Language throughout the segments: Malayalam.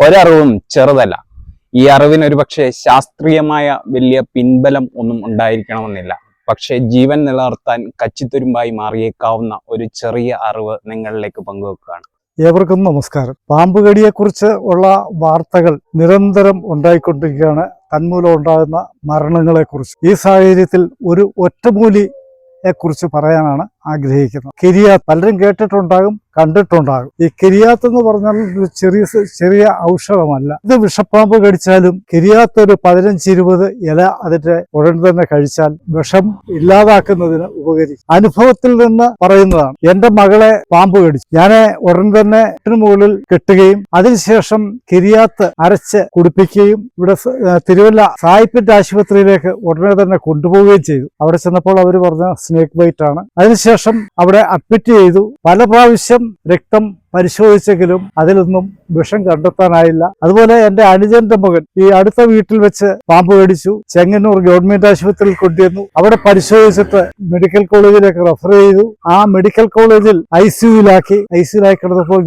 ഒരറിവും ചെറുതല്ല. ഈ അറിവിന് ഒരുപക്ഷെ ശാസ്ത്രീയമായ വലിയ പിൻബലം ഒന്നും ഉണ്ടായിരിക്കണമെന്നില്ല. പക്ഷെ ജീവൻ നിലനിർത്താൻ കച്ചിത്തുരുമ്പായി മാറിയേക്കാവുന്ന ഒരു ചെറിയ അറിവ് നിങ്ങളിലേക്ക് പങ്കുവെക്കുകയാണ്. ഏവർക്കും നമസ്കാരം. പാമ്പുകടിയെക്കുറിച്ച് ഉള്ള വാർത്തകൾ നിരന്തരം ഉണ്ടായിക്കൊണ്ടിരിക്കുകയാണ്. തന്മൂലം ഉണ്ടാകുന്ന മരണങ്ങളെക്കുറിച്ച്. ഈ സാഹചര്യത്തിൽ ഒരു ഒറ്റമൂലിയെക്കുറിച്ച് പറയാനാണ് ആഗ്രഹിക്കുന്നത്. കിരിയാത്ത് പലരും കേട്ടിട്ടുണ്ടാകും, കണ്ടിട്ടുണ്ടാകും. ഈ കിരിയാത്ത് എന്ന് പറഞ്ഞാൽ ഒരു ചെറിയ ഔഷധമല്ല. ഇത് വിഷപ്പാമ്പ് കടിച്ചാലും കിരിയാത്ത് ഒരു 15-20 ഇല അതിന്റെ ഉടൻ തന്നെ കഴിച്ചാൽ വിഷം ഇല്ലാതാക്കുന്നതിന് ഉപകരിക്കും. അനുഭവത്തിൽ നിന്ന് പറയുന്നതാണ്. എന്റെ മകളെ പാമ്പ് കടിച്ചു. ഞാൻ ഉടൻ തന്നെ മുകളിൽ കെട്ടുകയും അതിനുശേഷം കിരിയാത്ത് അരച്ച് കുടിപ്പിക്കുകയും ഇവിടെ തിരുവല്ല സായിപ്പിന്റെ ആശുപത്രിയിലേക്ക് ഉടനെ തന്നെ കൊണ്ടുപോവുകയും ചെയ്തു. അവിടെ ചെന്നപ്പോൾ അവർ പറഞ്ഞ സ്നേക്ക് ബൈറ്റ് ആണ്. അതിനുശേഷം അവിടെ അഡ്മിറ്റ് ചെയ്തു. പല പ്രാവശ്യം രക്തം പരിശോധിച്ചെങ്കിലും അതിലൊന്നും വിഷം കണ്ടെത്താനായില്ല. അതുപോലെ എന്റെ അനുജന്റെ മകൻ ഈ അടുത്ത വീട്ടിൽ വെച്ച് പാമ്പ് കടിച്ചു. ചെങ്ങന്നൂർ ഗവൺമെന്റ് ആശുപത്രിയിൽ കൊണ്ടുവന്നു. അവിടെ പരിശോധിച്ചിട്ട് മെഡിക്കൽ കോളേജിലേക്ക് റെഫർ ചെയ്തു. ആ മെഡിക്കൽ കോളേജിൽ ഐസിയുലാക്കി കിടന്നപ്പോൾ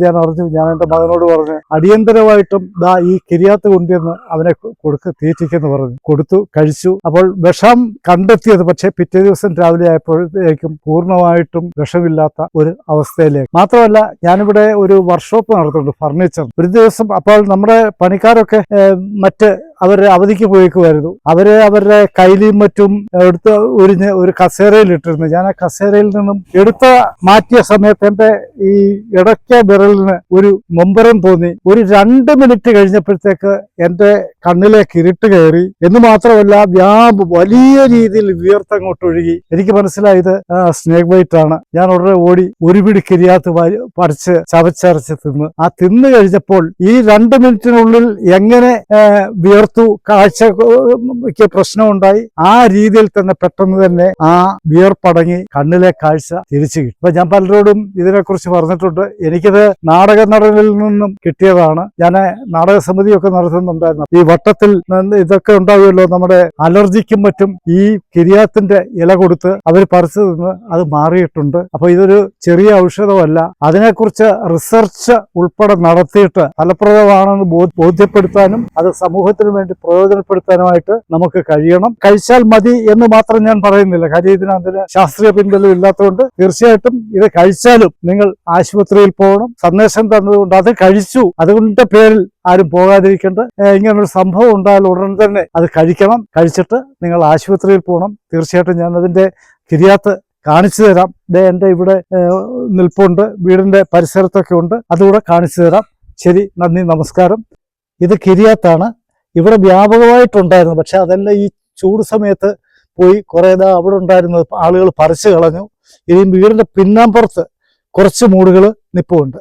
ഞാൻ എന്റെ മകനോട് പറഞ്ഞു, അടിയന്തരമായിട്ടും ഈ കിരിയാത്ത് കൊണ്ടുവന്ന് അവനെ തീറ്റിക്കെന്ന് പറഞ്ഞു. കൊടുത്തു, കഴിച്ചു. അപ്പോൾ വിഷം കണ്ടെത്തിയത് പക്ഷേ പിറ്റേ ദിവസം രാവിലെ ആയപ്പോഴേക്കും പൂർണ്ണമായിട്ടും വിഷമില്ലാത്ത ഒരു അവസ്ഥയിലേക്ക്. മാത്രമല്ല, ഞാനിവിടെ ഒരു വർക്ക്ഷോപ്പ് നടത്തുന്നുണ്ട്, ഫർണിച്ചർ. ഒരു ദിവസം അപ്പോൾ നമ്മുടെ പണിക്കാരൊക്കെ അവര് അവധിക്ക് പോയേക്കുമായിരുന്നു. അവരുടെ കയ്യിലും മറ്റും എടുത്ത് ഒരു കസേരയിൽ ഇട്ടിരുന്നു. ഞാൻ ആ കസേരയിൽ നിന്നും മാറ്റിയ സമയത്ത് എന്റെ ഈ ഇടയ്ക്ക വിരലിന് ഒരു നൊമ്പരം തോന്നി. ഒരു 2 മിനിറ്റ് കഴിഞ്ഞപ്പോഴത്തേക്ക് എന്റെ കണ്ണിലേക്ക് ഇരുട്ട് കയറി. എന്ന് മാത്രമല്ല, വലിയ രീതിയിൽ വിയർത്തങ്ങോട്ട് ഒഴുകി. എനിക്ക് മനസ്സിലായത് സ്നേക്ക് ബൈറ്റ് ആണ്. ഞാൻ ഉടനെ ഓടി ഒരു പിടി കിരിയാത്ത് പറിച്ച് ചവച്ചരച്ച് തിന്ന്. ആ തിന്നു കഴിഞ്ഞപ്പോൾ ഈ 2 മിനിറ്റിനുള്ളിൽ എങ്ങനെ വിയർത്തു, കാഴ്ചക്ക് പ്രശ്നമുണ്ടായി. ആ രീതിയിൽ തന്നെ പെട്ടെന്ന് തന്നെ ആ വിയർപ്പടങ്ങി കണ്ണിലെ കാഴ്ച തിരിച്ചു കിട്ടി. അപ്പൊ ഞാൻ പലരോടും ഇതിനെക്കുറിച്ച് പറഞ്ഞിട്ടുണ്ട്. എനിക്കിത് നാടക നടനിൽ നിന്നും കിട്ടിയതാണ്. ഞാൻ നാടക സമിതിയൊക്കെ നടത്തുന്നുണ്ടായിരുന്നു. ഈ വട്ടത്തിൽ ഇതൊക്കെ ഉണ്ടാവുമല്ലോ, നമ്മുടെ അലർജിക്കും മറ്റും ഈ കിരിയാത്തിന്റെ ഇല കൊടുത്ത് അവർ പറിച്ചു നിന്ന് അത് മാറിയിട്ടുണ്ട്. അപ്പൊ ഇതൊരു ചെറിയ ഔഷധമല്ല. അതിനെക്കുറിച്ച് റിസർച്ച് ഉൾപ്പെടെ നടത്തിയിട്ട് ഫലപ്രദമാണെന്ന് ബോധ്യപ്പെടുത്താനും അത് സമൂഹത്തിന് വേണ്ടി പ്രയോജനപ്പെടുത്താനുമായിട്ട് നമുക്ക് കഴിയണം. കഴിച്ചാൽ മതി എന്ന് മാത്രം ഞാൻ പറയുന്നില്ല. കാര്യം ഇതിന് ശാസ്ത്രീയ പിൻബലം ഇല്ലാത്തതുകൊണ്ട് തീർച്ചയായിട്ടും ഇത് കഴിച്ചാലും നിങ്ങൾ ആശുപത്രിയിൽ പോകണം. സന്ദേശം തന്നതുകൊണ്ട് അത് കഴിച്ചു, അതുകൊണ്ട് പേരിൽ ആരും പോകാതിരിക്കേണ്ട. ഇങ്ങനൊരു സംഭവം ഉണ്ടായാൽ ഉടൻ തന്നെ അത് കഴിക്കണം. കഴിച്ചിട്ട് നിങ്ങൾ ആശുപത്രിയിൽ പോകണം. തീർച്ചയായിട്ടും ഞാൻ അതിന്റെ കിരിയാത്ത് കാണിച്ചു തരാം. എന്റെ ഇവിടെ നിൽപ്പുണ്ട്, വീടിന്റെ പരിസരത്തൊക്കെ ഉണ്ട്, അതുകൂടെ കാണിച്ചു തരാം. ശരി, നന്ദി, നമസ്കാരം. ഇത് കിരിയാത്താണ്. ഇവിടെ വ്യാപകമായിട്ടുണ്ടായിരുന്നു. പക്ഷെ അതെല്ലാം ഈ ചൂട് സമയത്ത് പോയി കുറെ അവിടെ ഉണ്ടായിരുന്നത് ആളുകൾ പറിച്ചു കളഞ്ഞു. ഇനിയും വീടിന്റെ പിന്നാമ്പുറത്ത് കുറച്ച് മൂടുകൾ നിൽപ്പുണ്ട്.